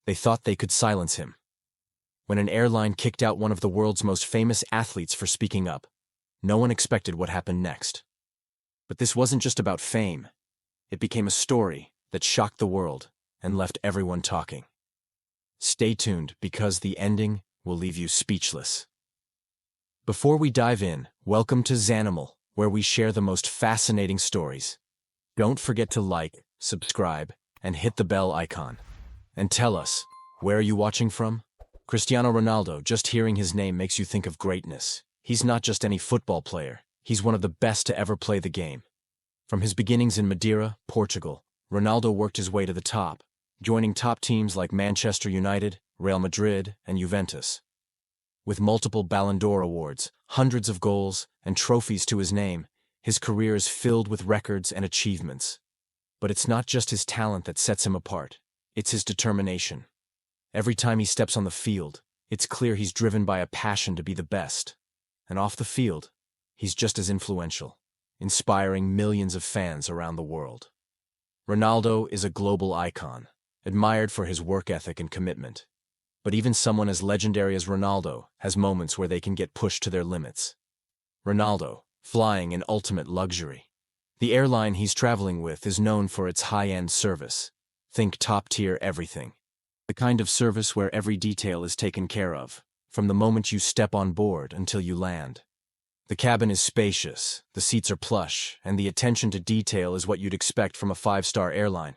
They thought they could silence him. When an airline kicked out one of the world's most famous athletes for speaking up, no one expected what happened next. But this wasn't just about fame. It became a story that shocked the world and left everyone talking. Stay tuned, because the ending will leave you speechless. Before we dive in, welcome to Zanimal, where we share the most fascinating stories. Don't forget to like, subscribe, and hit the bell icon. And tell us, where are you watching from? Cristiano Ronaldo, just hearing his name makes you think of greatness. He's not just any football player, he's one of the best to ever play the game. From his beginnings in Madeira, Portugal, Ronaldo worked his way to the top, joining top teams like Manchester United, Real Madrid, and Juventus. With multiple Ballon d'Or awards, hundreds of goals, and trophies to his name, his career is filled with records and achievements. But it's not just his talent that sets him apart, it's his determination. Every time he steps on the field, it's clear he's driven by a passion to be the best. And off the field, he's just as influential, inspiring millions of fans around the world. Ronaldo is a global icon, admired for his work ethic and commitment. But even someone as legendary as Ronaldo has moments where they can get pushed to their limits. Ronaldo, flying in ultimate luxury. The airline he's traveling with is known for its high-end service. Think top-tier everything. The kind of service where every detail is taken care of, from the moment you step on board until you land. The cabin is spacious, the seats are plush, and the attention to detail is what you'd expect from a five-star airline.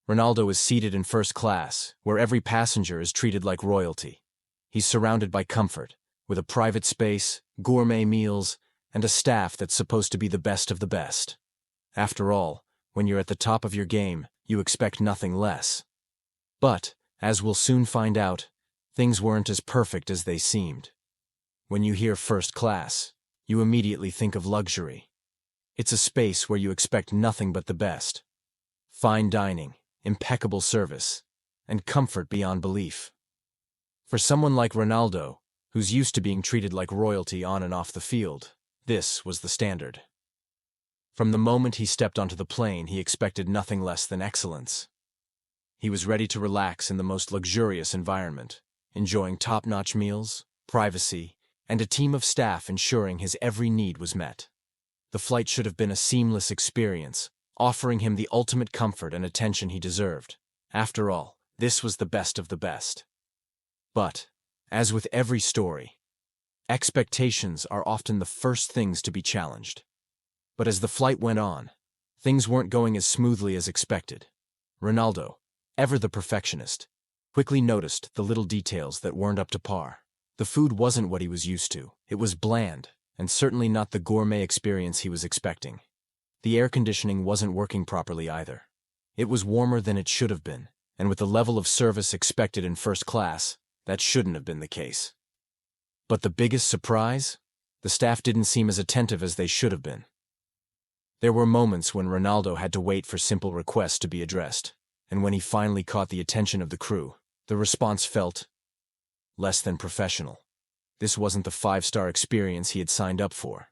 Ronaldo is seated in first class, where every passenger is treated like royalty. He's surrounded by comfort, with a private space, gourmet meals, and a staff that's supposed to be the best of the best. After all, when you're at the top of your game, you expect nothing less. But, as we'll soon find out, things weren't as perfect as they seemed. When you hear first class, you immediately think of luxury. It's a space where you expect nothing but the best. Fine dining, impeccable service, and comfort beyond belief. For someone like Ronaldo, who's used to being treated like royalty on and off the field, this was the standard. From the moment he stepped onto the plane, he expected nothing less than excellence. He was ready to relax in the most luxurious environment, enjoying top-notch meals, privacy, and a team of staff ensuring his every need was met. The flight should have been a seamless experience, offering him the ultimate comfort and attention he deserved. After all, this was the best of the best. But, as with every story, expectations are often the first things to be challenged. But as the flight went on, things weren't going as smoothly as expected. Ronaldo, ever the perfectionist, quickly noticed the little details that weren't up to par. The food wasn't what he was used to. It was bland, and certainly not the gourmet experience he was expecting. The air conditioning wasn't working properly either. It was warmer than it should have been, and with the level of service expected in first class, that shouldn't have been the case. But the biggest surprise? The staff didn't seem as attentive as they should have been. There were moments when Ronaldo had to wait for simple requests to be addressed, and when he finally caught the attention of the crew, the response felt less than professional. This wasn't the five-star experience he had signed up for.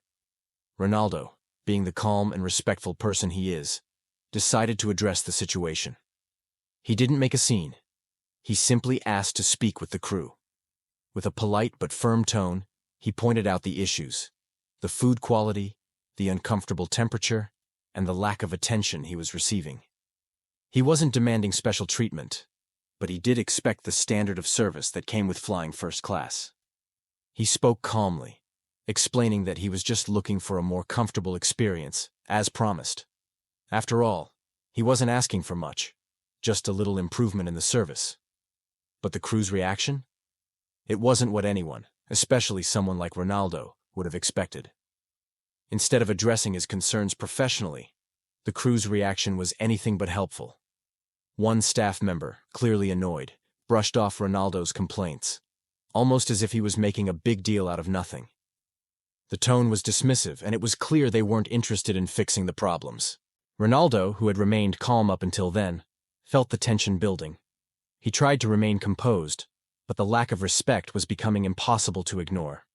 Ronaldo, being the calm and respectful person he is, decided to address the situation. He didn't make a scene. He simply asked to speak with the crew. With a polite but firm tone, he pointed out the issues: the food quality, the uncomfortable temperature, and the lack of attention he was receiving. He wasn't demanding special treatment, but he did expect the standard of service that came with flying first class. He spoke calmly, explaining that he was just looking for a more comfortable experience, as promised. After all, he wasn't asking for much, just a little improvement in the service. But the crew's reaction? It wasn't what anyone, especially someone like Ronaldo, would have expected. Instead of addressing his concerns professionally, the crew's reaction was anything but helpful. One staff member, clearly annoyed, brushed off Ronaldo's complaints, almost as if he was making a big deal out of nothing. The tone was dismissive, and it was clear they weren't interested in fixing the problems. Ronaldo, who had remained calm up until then, felt the tension building. He tried to remain composed, but the lack of respect was becoming impossible to ignore.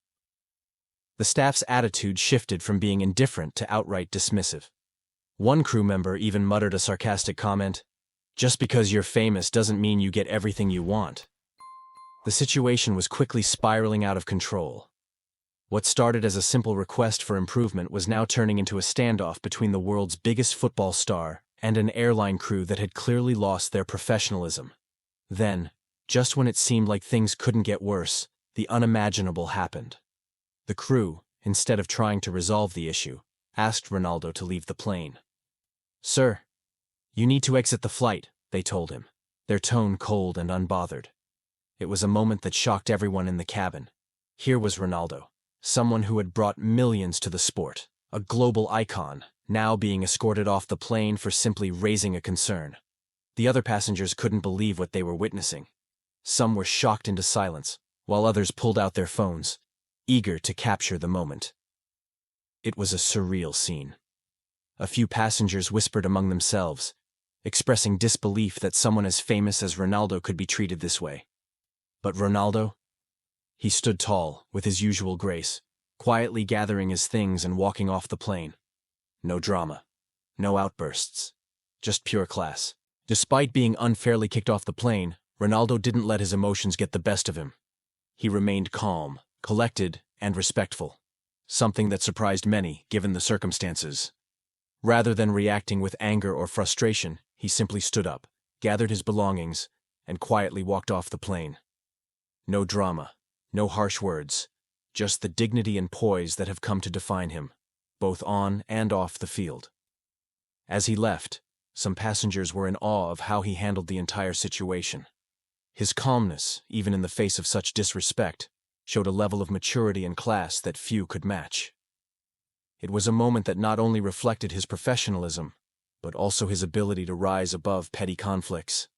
The staff's attitude shifted from being indifferent to outright dismissive. One crew member even muttered a sarcastic comment, Just because you're famous doesn't mean you get everything you want. The situation was quickly spiraling out of control. What started as a simple request for improvement was now turning into a standoff between the world's biggest football star and an airline crew that had clearly lost their professionalism. Then, just when it seemed like things couldn't get worse, the unimaginable happened. The crew, instead of trying to resolve the issue, asked Ronaldo to leave the plane. "Sir, you need to exit the flight," they told him, their tone cold and unbothered. It was a moment that shocked everyone in the cabin. Here was Ronaldo, someone who had brought millions to the sport, a global icon, now being escorted off the plane for simply raising a concern. The other passengers couldn't believe what they were witnessing. Some were shocked into silence, while others pulled out their phones, eager to capture the moment. It was a surreal scene. A few passengers whispered among themselves, expressing disbelief that someone as famous as Ronaldo could be treated this way. But Ronaldo? He stood tall, with his usual grace, quietly gathering his things and walking off the plane. No drama. No outbursts. Just pure class. Despite being unfairly kicked off the plane, Ronaldo didn't let his emotions get the best of him. He remained calm, collected, and respectful, something that surprised many, given the circumstances. Rather than reacting with anger or frustration, he simply stood up, gathered his belongings, and quietly walked off the plane. No drama, no harsh words, just the dignity and poise that have come to define him, both on and off the field. As he left, some passengers were in awe of how he handled the entire situation. His calmness, even in the face of such disrespect, showed a level of maturity and class that few could match. It was a moment that not only reflected his professionalism, but also his ability to rise above petty conflicts.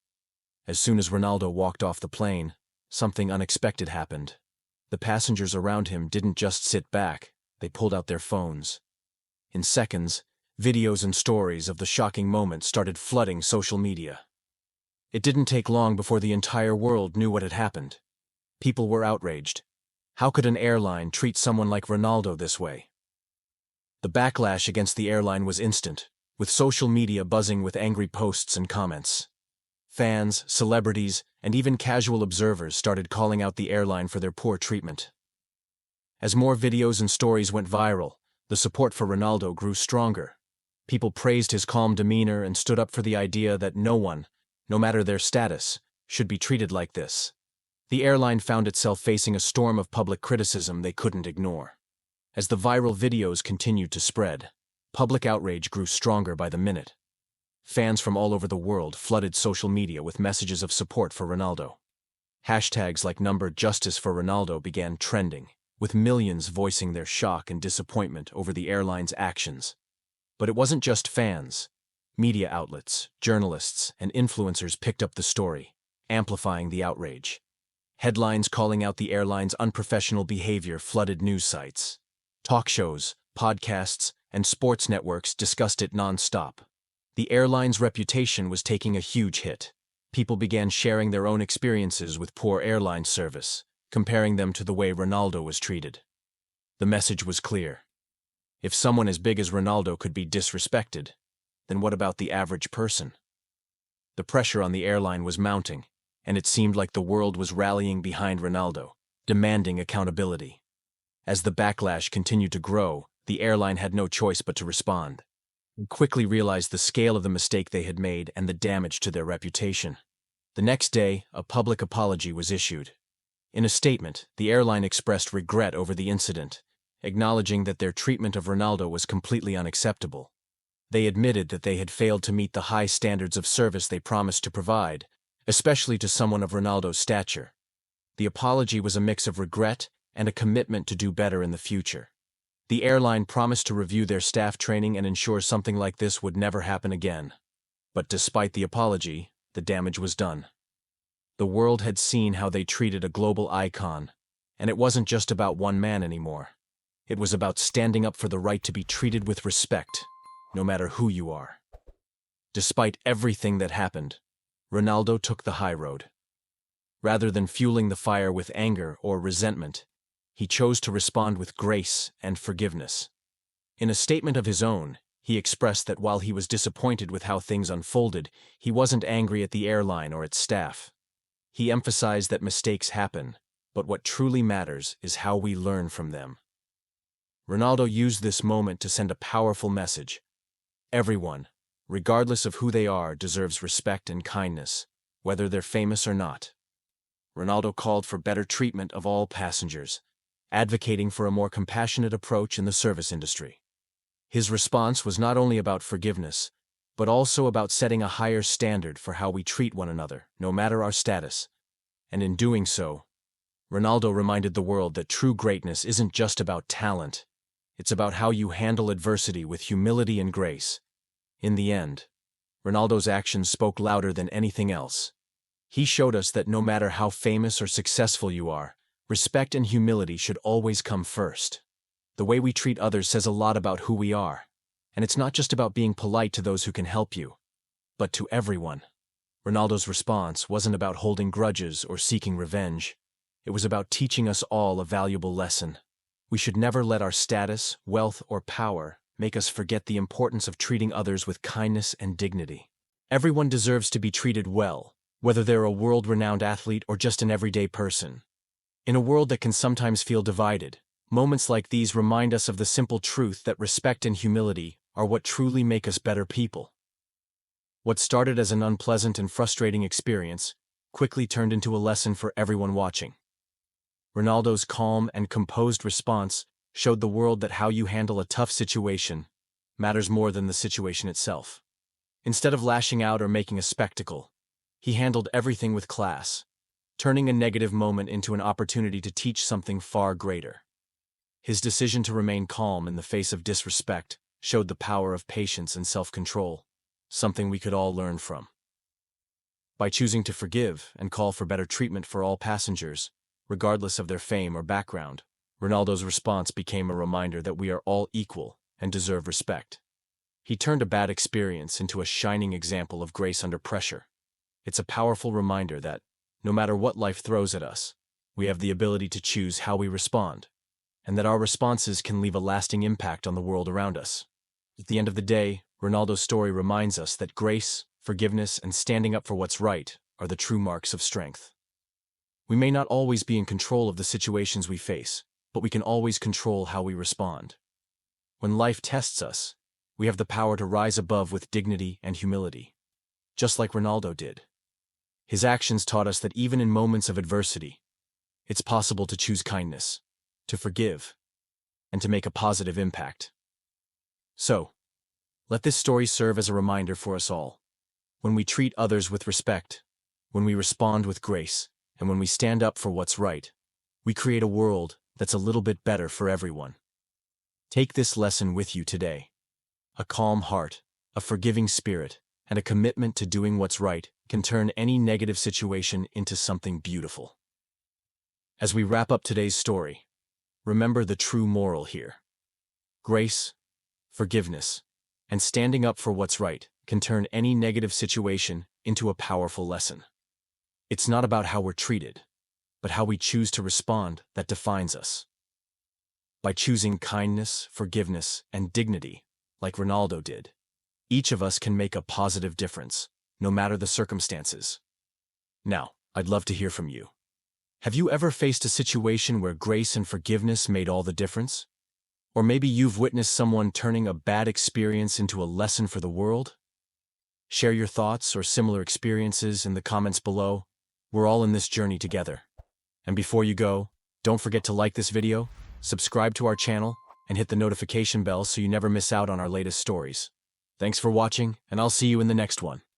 As soon as Ronaldo walked off the plane, something unexpected happened. The passengers around him didn't just sit back, they pulled out their phones. In seconds, videos and stories of the shocking moment started flooding social media. It didn't take long before the entire world knew what had happened. People were outraged. How could an airline treat someone like Ronaldo this way? The backlash against the airline was instant, with social media buzzing with angry posts and comments. Fans, celebrities, and even casual observers started calling out the airline for their poor treatment. As more videos and stories went viral, the support for Ronaldo grew stronger. People praised his calm demeanor and stood up for the idea that no one, no matter their status, should be treated like this. The airline found itself facing a storm of public criticism they couldn't ignore. As the viral videos continued to spread, public outrage grew stronger by the minute. Fans from all over the world flooded social media with messages of support for Ronaldo. Hashtags like #Justice for Ronaldo began trending, with millions voicing their shock and disappointment over the airline's actions. But it wasn't just fans. Media outlets, journalists, and influencers picked up the story, amplifying the outrage. Headlines calling out the airline's unprofessional behavior flooded news sites. Talk shows, podcasts, and sports networks discussed it non-stop. The airline's reputation was taking a huge hit. People began sharing their own experiences with poor airline service, comparing them to the way Ronaldo was treated. The message was clear. If someone as big as Ronaldo could be disrespected, then what about the average person? The pressure on the airline was mounting, and it seemed like the world was rallying behind Ronaldo, demanding accountability. As the backlash continued to grow, the airline had no choice but to respond. They quickly realized the scale of the mistake they had made and the damage to their reputation. The next day, a public apology was issued. In a statement, the airline expressed regret over the incident, acknowledging that their treatment of Ronaldo was completely unacceptable. They admitted that they had failed to meet the high standards of service they promised to provide, especially to someone of Ronaldo's stature. The apology was a mix of regret and a commitment to do better in the future. The airline promised to review their staff training and ensure something like this would never happen again. But despite the apology, the damage was done. The world had seen how they treated a global icon, and it wasn't just about one man anymore. It was about standing up for the right to be treated with respect, no matter who you are. Despite everything that happened, Ronaldo took the high road. Rather than fueling the fire with anger or resentment, he chose to respond with grace and forgiveness. In a statement of his own, He expressed that while he was disappointed with how things unfolded, he wasn't angry at the airline or its staff. He emphasized that mistakes happen, but what truly matters is how we learn from them. Ronaldo used this moment to send a powerful message. Everyone, regardless of who they are, deserves respect and kindness, whether they're famous or not. Ronaldo called for better treatment of all passengers, advocating for a more compassionate approach in the service industry. His response was not only about forgiveness, but also about setting a higher standard for how we treat one another, no matter our status. And in doing so, Ronaldo reminded the world that true greatness isn't just about talent. It's about how you handle adversity with humility and grace. In the end, Ronaldo's actions spoke louder than anything else. He showed us that no matter how famous or successful you are, respect and humility should always come first. The way we treat others says a lot about who we are, and it's not just about being polite to those who can help you, but to everyone. Ronaldo's response wasn't about holding grudges or seeking revenge. It was about teaching us all a valuable lesson. We should never let our status, wealth, or power make us forget the importance of treating others with kindness and dignity. Everyone deserves to be treated well, whether they're a world-renowned athlete or just an everyday person. In a world that can sometimes feel divided, moments like these remind us of the simple truth that respect and humility are what truly make us better people. What started as an unpleasant and frustrating experience quickly turned into a lesson for everyone watching. Ronaldo's calm and composed response showed the world that how you handle a tough situation matters more than the situation itself. Instead of lashing out or making a spectacle, he handled everything with class, turning a negative moment into an opportunity to teach something far greater. His decision to remain calm in the face of disrespect showed the power of patience and self-control, something we could all learn from. By choosing to forgive and call for better treatment for all passengers, regardless of their fame or background, Ronaldo's response became a reminder that we are all equal and deserve respect. He turned a bad experience into a shining example of grace under pressure. It's a powerful reminder that, no matter what life throws at us, we have the ability to choose how we respond, and that our responses can leave a lasting impact on the world around us. At the end of the day, Ronaldo's story reminds us that grace, forgiveness, and standing up for what's right are the true marks of strength. We may not always be in control of the situations we face, but we can always control how we respond. When life tests us, we have the power to rise above with dignity and humility, just like Ronaldo did. His actions taught us that even in moments of adversity, it's possible to choose kindness, to forgive, and to make a positive impact. So, let this story serve as a reminder for us all. When we treat others with respect, when we respond with grace, and when we stand up for what's right, we create a world that's a little bit better for everyone. Take this lesson with you today. A calm heart, a forgiving spirit, and a commitment to doing what's right can turn any negative situation into something beautiful. As we wrap up today's story, remember the true moral here. Grace, forgiveness, and standing up for what's right can turn any negative situation into a powerful lesson. It's not about how we're treated, but how we choose to respond that defines us. By choosing kindness, forgiveness, and dignity, like Ronaldo did, each of us can make a positive difference, no matter the circumstances. Now, I'd love to hear from you. Have you ever faced a situation where grace and forgiveness made all the difference? Or maybe you've witnessed someone turning a bad experience into a lesson for the world? Share your thoughts or similar experiences in the comments below. We're all in this journey together. And before you go, don't forget to like this video, subscribe to our channel, and hit the notification bell so you never miss out on our latest stories. Thanks for watching, and I'll see you in the next one.